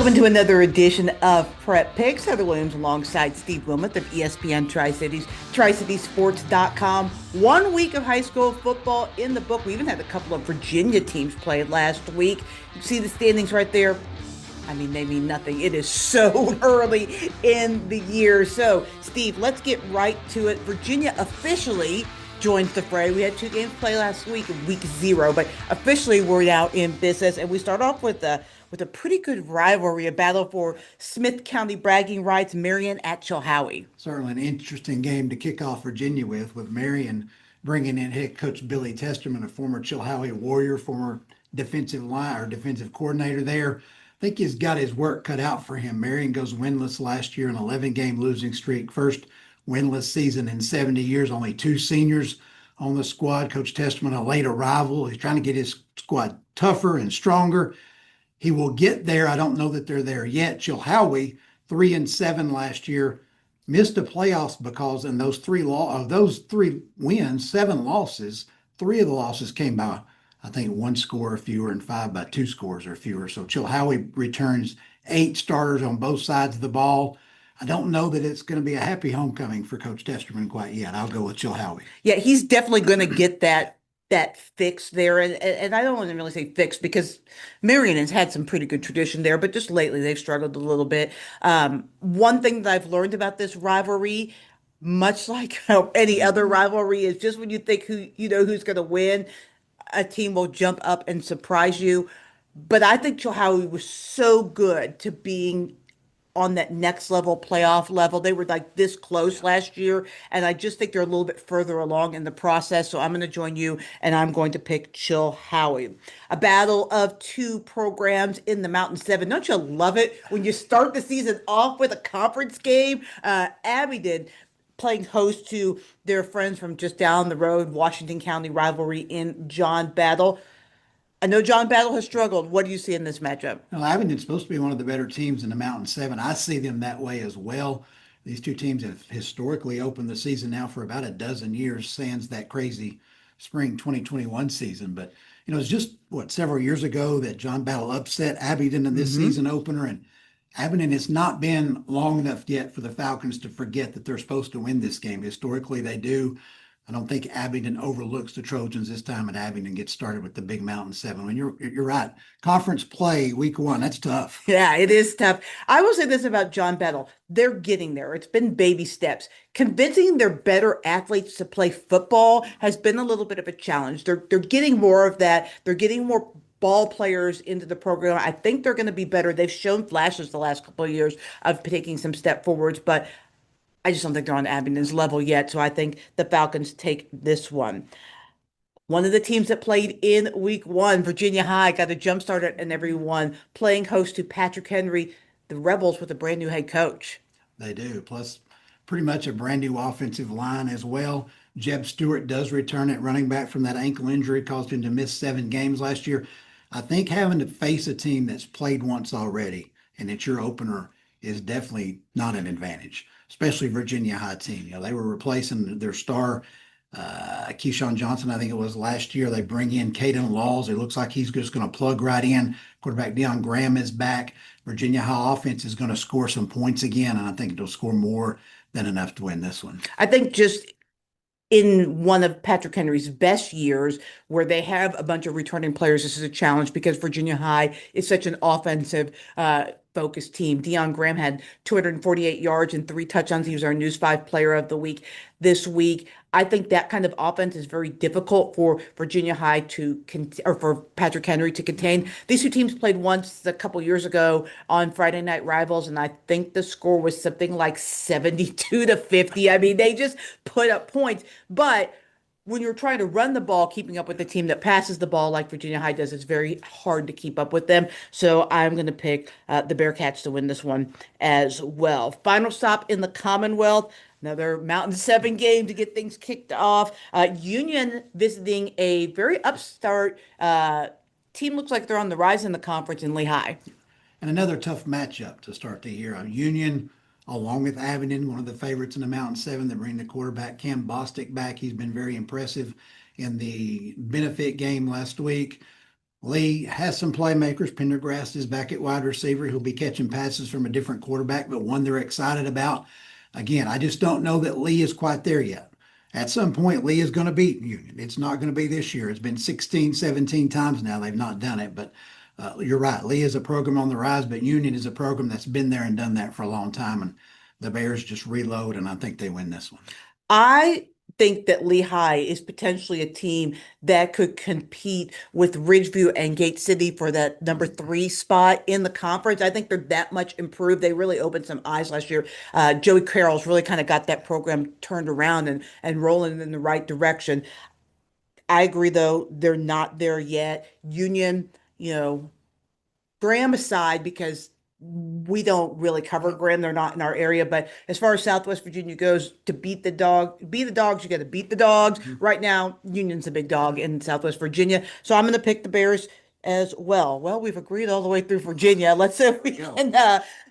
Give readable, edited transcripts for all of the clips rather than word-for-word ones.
Welcome to another edition of Prep Picks. Heather Williams alongside Steve Wilmoth of ESPN Tri-Cities, TriCitiesSports.com. 1 week of high school football in the book. We even had a couple of Virginia teams play last week. You see the standings right there. I mean, they mean nothing. It is so early in the year. So, Steve, let's get right to it. Virginia officially joins the fray. We had two games play last week, week 0, but officially we're now in business. And we start off with a pretty good rivalry, a battle for Smith County bragging rights, Marion at Chilhowie. Certainly an interesting game to kick off Virginia with Marion bringing in head coach Billy Testerman, a former Chilhowie Warrior, former defensive line or defensive coordinator there. I think he's got his work cut out for him. Marion goes winless last year, an 11-game losing streak, first winless season in 70 years, only 2 seniors on the squad. Coach Testerman, a late arrival. He's trying to get his squad tougher and stronger. He will get there. I don't know that they're there yet. Chilhowie, 3-7 last year, missed the playoffs because in those three wins, 7 losses, 3 of the losses came by, I think, 1 score or fewer, and 5 by 2 scores or fewer. So Chilhowie returns 8 starters on both sides of the ball. I don't know that it's going to be a happy homecoming for Coach Testerman quite yet. I'll go with Chilhowie. Yeah, he's definitely going to get that fix there. And I don't want to really say fix because Marion has had some pretty good tradition there, but just lately they've struggled a little bit. One thing that I've learned about this rivalry, much like how any other rivalry, is just when you think who's going to win, a team will jump up and surprise you. But I think Chilhowie was so good to being on that next level playoff level. They were like this close last year, and I just think they're a little bit further along in the process. So I'm going to join you, and I'm going to pick Chilhowie. A battle of 2 programs in the Mountain 7. Don't you love it when you start the season off with a conference game? Abingdon playing host to their friends from just down the road, Washington County rivalry in John Battle. I know John Battle has struggled. What do you see in this matchup? Well, Abington's supposed to be one of the better teams in the Mountain 7. I see them that way as well. These 2 teams have historically opened the season now for about a dozen years, sans that crazy spring 2021 season. But, it's just, several years ago that John Battle upset Abingdon in this season opener. And Abingdon, it's not been long enough yet for the Falcons to forget that they're supposed to win this game. Historically, they do. I don't think Abingdon overlooks the Trojans this time, and Abingdon gets started with the big Mountain 7. When you're right, conference play week 1, that's tough. Yeah, it is tough. I will say this about John Battle. They're getting there. It's been baby steps. Convincing their better athletes to play football has been a little bit of a challenge. They're getting more of that. They're getting more ball players into the program. I think they're going to be better. They've shown flashes the last couple of years of taking some step forwards, but I just don't think they're on Abingdon's level yet. So I think the Falcons take this one. One of the teams that played in week 1, Virginia High, got a jump start at everyone, playing host to Patrick Henry, the Rebels, with a brand new head coach. They do. Plus, pretty much a brand new offensive line as well. Jeb Stewart does return at running back from that ankle injury, caused him to miss 7 games last year. I think having to face a team that's played once already and it's your opener is definitely not an advantage, especially Virginia High team. They were replacing their star, Keyshawn Johnson, I think it was last year. They bring in Caden Laws. It looks like he's just going to plug right in. Quarterback Deion Graham is back. Virginia High offense is going to score some points again, and I think it'll score more than enough to win this one. I think just in one of Patrick Henry's best years, where they have a bunch of returning players, this is a challenge because Virginia High is such an offensive focused team. Deion Graham had 248 yards and 3 touchdowns. He was our News 5 Player of the Week this week. I think that kind of offense is very difficult for Virginia High or for Patrick Henry to contain. These 2 teams played once a couple years ago on Friday Night Rivals, and I think the score was something like 72-50. I mean, they just put up points, but when you're trying to run the ball, keeping up with the team that passes the ball like Virginia High does, it's very hard to keep up with them. So I'm going to pick the Bearcats to win this one as well. Final stop in the Commonwealth. Another Mountain 7 game to get things kicked off. Union visiting a very upstart team. Looks like they're on the rise in the conference in Lehigh. And another tough matchup to start the year. Union, along with Abingdon, one of the favorites in the Mountain 7. They bring the quarterback Cam Bostic back. He's been very impressive in the benefit game last week. Lee has some playmakers. Pendergrass is back at wide receiver. He'll be catching passes from a different quarterback, but one they're excited about. Again, I just don't know that Lee is quite there yet. At some point, Lee is going to beat Union. It's not going to be this year. It's been 16, 17 times now they've not done it, but you're right. Lee is a program on the rise, but Union is a program that's been there and done that for a long time, and the Bears just reload, and I think they win this one. I think that Lehigh is potentially a team that could compete with Ridgeview and Gate City for that number 3 spot in the conference. I think they're that much improved. They really opened some eyes last year. Joey Carroll's really kind of got that program turned around and rolling in the right direction. I agree, though, they're not there yet. Union, Graham aside, because we don't really cover Graham. They're not in our area. But as far as Southwest Virginia goes, to beat the dogs, you got to beat the dogs. Right now, Union's a big dog in Southwest Virginia. So I'm going to pick the Bears as well. Well, we've agreed all the way through Virginia. Let's see if we can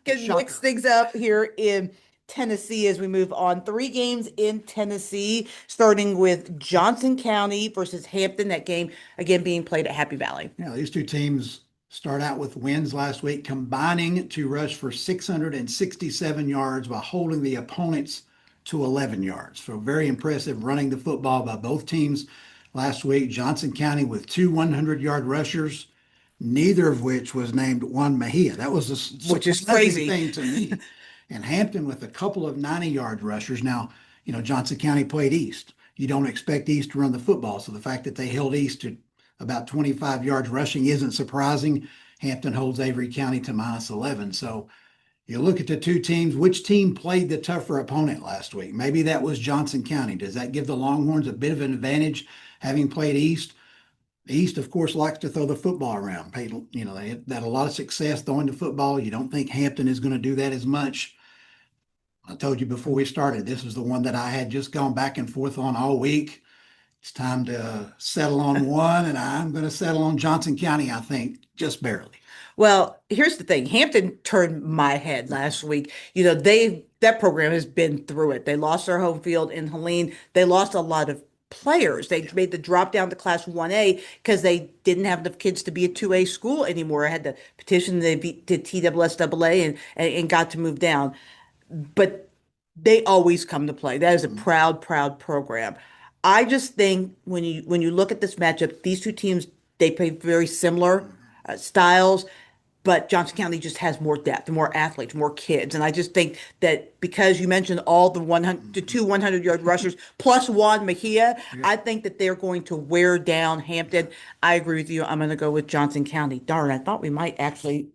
mix things up here in Tennessee as we move on. 3 games in Tennessee, starting with Johnson County versus Hampton. That game, again, being played at Happy Valley. Yeah, these two teams start out with wins last week, combining to rush for 667 yards while holding the opponents to 11 yards. So very impressive running the football by both teams last week. Johnson County with 2 100-yard rushers, neither of which was named Juan Mejia. That was a Which is crazy thing to me. And Hampton with a couple of 90-yard rushers. Now, Johnson County played East. You don't expect East to run the football. So the fact that they held East to about 25 yards rushing isn't surprising. Hampton holds Avery County to -11. So you look at the two teams, which team played the tougher opponent last week? Maybe that was Johnson County. Does that give the Longhorns a bit of an advantage having played East? East, of course, likes to throw the football around. They had a lot of success throwing the football. You don't think Hampton is going to do that as much. I told you before we started, this is the one that I had just gone back and forth on all week. It's time to settle on one, and I'm going to settle on Johnson County, I think, just barely. Well, here's the thing. Hampton turned my head last week. That program has been through it. They lost their home field in Helene. They lost a lot of players. They made the drop down to Class 1A because they didn't have enough kids to be a 2A school anymore. I had to petition to TSSAA and got to move down. But they always come to play. That is a proud, proud program. I just think when you look at this matchup, these two teams, they play very similar styles, but Johnson County just has more depth, more athletes, more kids. And I just think that because you mentioned all the 2 100-yard rushers plus Juan Mejia, I think that they're going to wear down Hampton. I agree with you. I'm going to go with Johnson County. Darn, I thought we might actually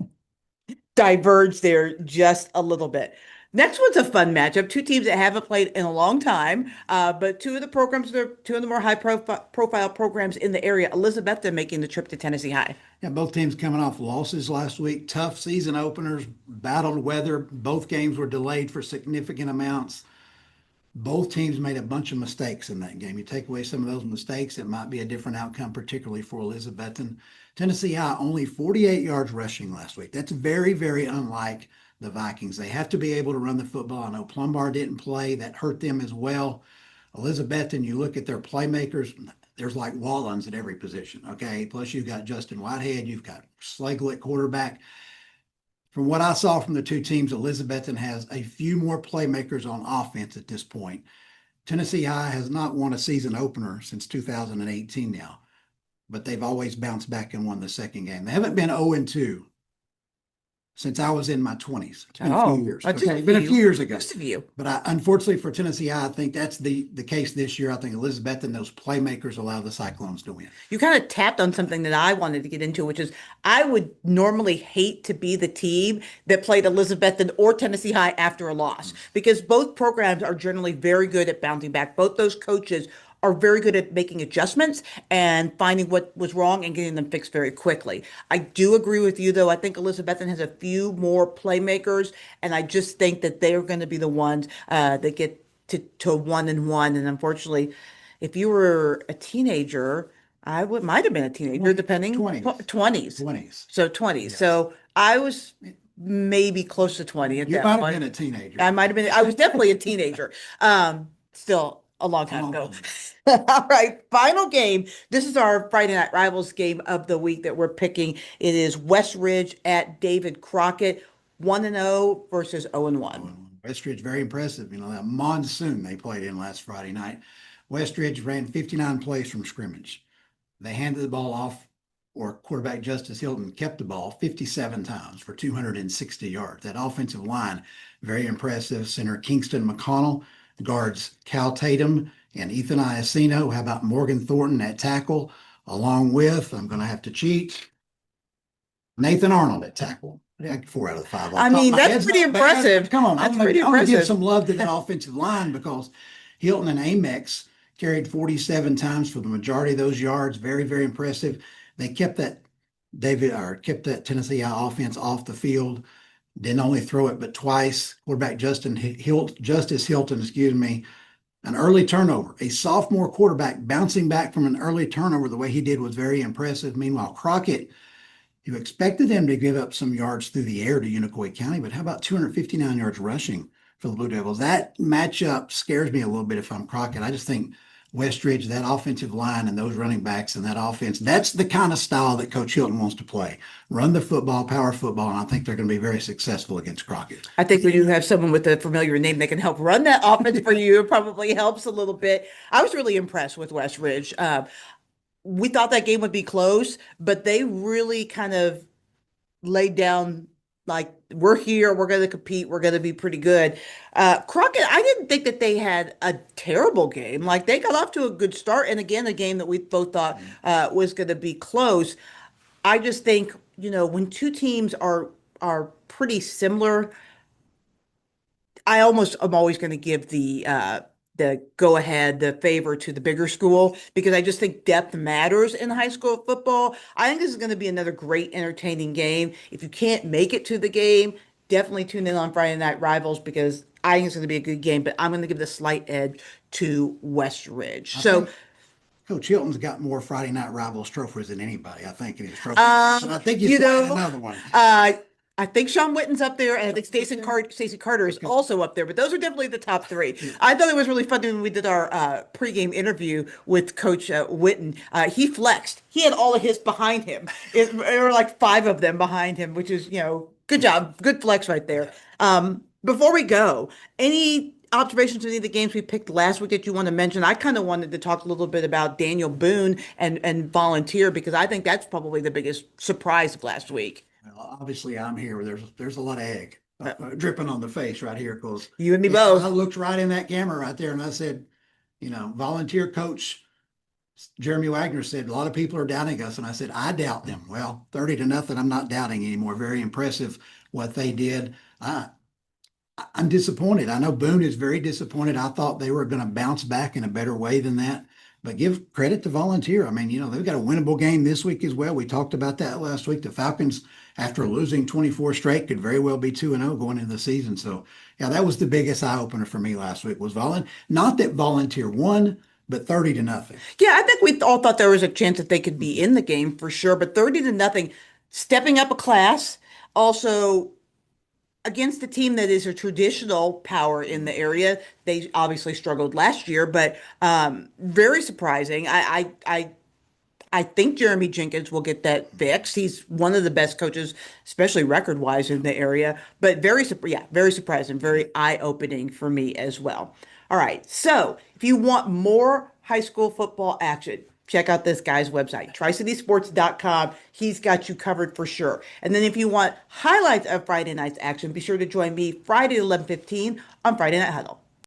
diverge there just a little bit. Next one's a fun matchup. 2 teams that haven't played in a long time, but 2 of the more high profile programs in the area. Elizabethton making the trip to Tennessee High. Yeah, both teams coming off losses last week. Tough season openers, battled weather. Both games were delayed for significant amounts. Both teams made a bunch of mistakes in that game. You take away some of those mistakes, it might be a different outcome, particularly for Elizabethton. Tennessee High only 48 yards rushing last week. That's very, very unlike the Vikings. They have to be able to run the football. I know Plumbar didn't play. That hurt them as well. Elizabethton, you look at their playmakers, there's like Wallens at every position, okay? Plus you've got Justin Whitehead, you've got Slagle at quarterback. From what I saw from the two teams, Elizabethton has a few more playmakers on offense at this point. Tennessee High has not won a season opener since 2018 now, but they've always bounced back and won the second game. They haven't been 0-2 since I was in my 20s. It's been a few years. Okay, been a few years ago. Just a few. But unfortunately for Tennessee High, I think that's the case this year. I think Elizabethton, those playmakers allow the Cyclones to win. You kind of tapped on something that I wanted to get into, which is I would normally hate to be the team that played Elizabethton or Tennessee High after a loss because both programs are generally very good at bouncing back. Both those coaches are very good at making adjustments and finding what was wrong and getting them fixed very quickly. I do agree with you, though. I think Elizabethton has a few more playmakers, and I just think that they're going to be the ones that get to 1-1. And unfortunately, if you were a teenager, might have been a teenager, depending 20s. So 20s. Yes. So I was maybe close to 20 at that point. You might have been a teenager. I might have been. I was definitely a teenager. Still, a long A time long ago. time. All right, final game. This is our Friday Night Rivals game of the week that we're picking. It is West Ridge at David Crockett, 1-0 versus 0-1. Westridge, very impressive. That monsoon they played in last Friday night. Westridge ran 59 plays from scrimmage. They handed the ball off, or quarterback Justice Hilton kept the ball 57 times for 260 yards. That offensive line, very impressive. Center Kingston McConnell, guards Cal Tatum and Ethan Iacino. How about Morgan Thornton at tackle? Along with, I'm going to have to cheat, Nathan Arnold at tackle. Yeah, 4 out of 5 off I the top of mean, my that's head. pretty Not bad. impressive. Come on, That's I'm pretty gonna give impressive. some love to that offensive line because Hilton and Amex carried 47 times for the majority of those yards. Very, very impressive. They kept that Tennessee offense off the field. Didn't only throw it but twice. Quarterback Justice Hilton, excuse me, an early turnover. A sophomore quarterback bouncing back from an early turnover the way he did was very impressive. Meanwhile, Crockett, you expected them to give up some yards through the air to Unicoi County, but how about 259 yards rushing for the Blue Devils? That matchup scares me a little bit if I'm Crockett. I just think Westridge, that offensive line and those running backs and that offense, that's the kind of style that Coach Hilton wants to play. Run the football, power football, and I think they're going to be very successful against Crockett. I think when you have someone with a familiar name that can help run that offense for you, it probably helps a little bit. I was really impressed with West Ridge. We thought that game would be close, but they really kind of laid down like we're here, we're going to compete, we're going to be pretty good. Crockett, I didn't think that they had a terrible game. Like they got off to a good start, and again, a game that we both thought was going to be close. I just think when two teams are pretty similar, I'm always going to give the go ahead, the favor to the bigger school because I just think depth matters in high school football. I think this is going to be another great, entertaining game. If you can't make it to the game, definitely tune in on Friday Night Rivals because I think it's going to be a good game. But I'm going to give the slight edge to West Ridge. I So, think Coach Hilton's got more Friday Night Rivals trophies than anybody, I think, in his trophy. And um, I think he's you playing know, another one. uh, I think Sean Witten's up there, and I think Stacey Carter is Okay. also up there. But those are definitely the top three. Yeah. I thought it was really fun when we did our pregame interview with Coach Witten. He flexed. He had all of his behind him. There were like five of them behind him, which is good job, good flex right there. Before we go, any observations of any of the games we picked last week that you want to mention? I kind of wanted to talk a little bit about Daniel Boone and Volunteer because I think that's probably the biggest surprise of last week. Well, obviously, I'm here. There's a lot of egg dripping on the face right here because You and me I both. looked right in that camera right there and I said, volunteer coach Jeremy Wagner said a lot of people are doubting us, and I said I doubt them. Well, 30-0, I'm not doubting anymore. Very impressive what they did. I'm disappointed. I know Boone is very disappointed. I thought they were going to bounce back in a better way than that. But give credit to Volunteer. I mean, they've got a winnable game this week as well. We talked about that last week. The Falcons, after losing 24 straight, could very well be 2-0 going into the season. So, yeah, that was the biggest eye opener for me last week was not that Volunteer won, but 30-0. Yeah, I think we all thought there was a chance that they could be in the game for sure, but 30-0, stepping up a class. Also, against a team that is a traditional power in the area. They obviously struggled last year, but very surprising. I think Jeremy Jenkins will get that fixed. He's one of the best coaches, especially record wise in the area. But very surprising, very eye opening for me as well. All right, so if you want more high school football action, check out this guy's website, tricitysports.com. He's got you covered for sure. And then if you want highlights of Friday night's action, be sure to join me Friday at 11:15 on Friday Night Huddle.